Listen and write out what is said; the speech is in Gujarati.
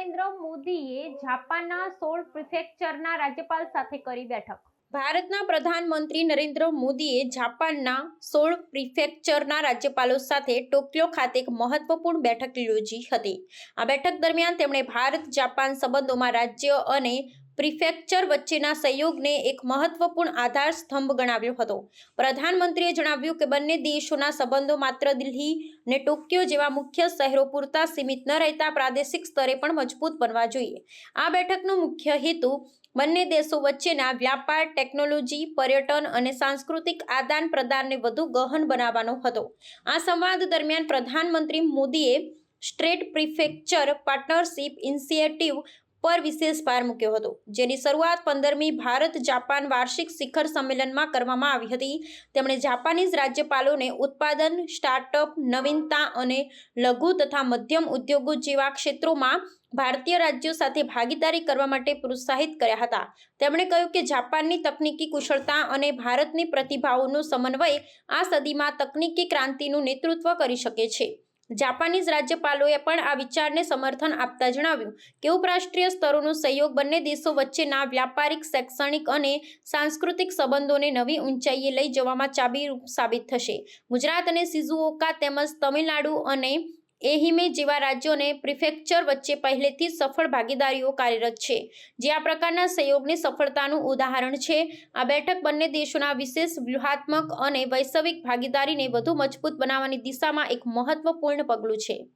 નરેન્દ્ર મોદીએ જાપાનના 16 પ્રિફેક્ચરના રાજ્યપાલ સાથે કરી બેઠક। ભારતના પ્રધાનમંત્રી નરેન્દ્ર મોદીએ જાપાનના 16 પ્રિફેક્ચરના રાજ્યપાલો સાથે ટોક્યો ખાતે એક મહત્વપૂર્ણ બેઠક યોજી હતી। આ બેઠક દરમિયાન તેમણે ભારત જાપાન સંબંધોમાં રાજ્ય અને પ્રિફેક્ચર વચ્ચેના સહયોગને એક મહત્વપૂર્ણ આધાર સ્તંભ ગણાવ્યો હતો। પ્રધાનમંત્રીએ જણાવ્યું કે બંને દેશોના સંબંધો માત્ર દિલ્હી અને ટોક્યો જેવા મુખ્ય શહેરો પૂરતા સીમિત ન રહેતા પ્રાદેશિક સ્તરે પણ મજબૂત બનવા જોઈએ। આ બેઠકનો મુખ્ય હેતુ બંને દેશો વચ્ચેના વ્યાપાર, ટેકનોલોજી, પર્યટન અને સાંસ્કૃતિક આદાન પ્રદાનને વધુ ગહન બનાવવાનો હતો। આ સંવાદ દરમિયાન પ્રધાનમંત્રી મોદીએ સ્ટ્રેટ પ્રિફેક્ચર પાર્ટનરશિપ ઇનિશિયેટિવ પર વિશેષ ભાર મૂક્યો હતો, જેની શરૂઆત 15મી ભારત-જાપાન વાર્ષિક શિખર સંમેલનમાં કરવામાં આવી હતી। તેમણે જાપાનીઝ રાજ્યપાલોને ઉત્પાદન, સ્ટાર્ટઅપ, નવીનતા અને લઘુ તથા મધ્યમ ઉદ્યોગો જેવા ક્ષેત્રોમાં ભારતીય રાજ્યો સાથે ભાગીદારી કરવા માટે પ્રોત્સાહિત કર્યા હતા। તેમણે કહ્યું કે જાપાનની તકનીકી કુશળતા અને ભારતની પ્રતિભાઓનો સમન્વય આ સદીમાં તકનીકી ક્રાંતિનું નેતૃત્વ કરી શકે છે। જાપાનીઝ રાજ્યપાલોએ પણ આ વિચારને સમર્થન આપતા જણાવ્યું કે ઉપરાષ્ટ્રીય સ્તરનો સહયોગ બંને દેશો વચ્ચેના વ્યાપારિક, શૈક્ષણિક અને સાંસ્કૃતિક સંબંધોને નવી ઊંચાઈએ લઈ જવામાં ચાબીરૂપ સાબિત થશે। ગુજરાત અને શિઝુઓકા તેમજ તમિલનાડુ અને એહિમે જેવા રાજ્યો અને પ્રિફેક્ચર વચ્ચે પહેલેથી જ સફળ ભાગીદારીઓ કાર્યરત છે, જે આ પ્રકારના સહયોગની સફળતાનું ઉદાહરણ છે। આ બેઠક બંને દેશોના વિશેષ વ્યૂહાત્મક અને વૈશ્વિક ભાગીદારીને વધુ મજબૂત બનાવવાની દિશામાં એક મહત્વપૂર્ણ પગલું છે।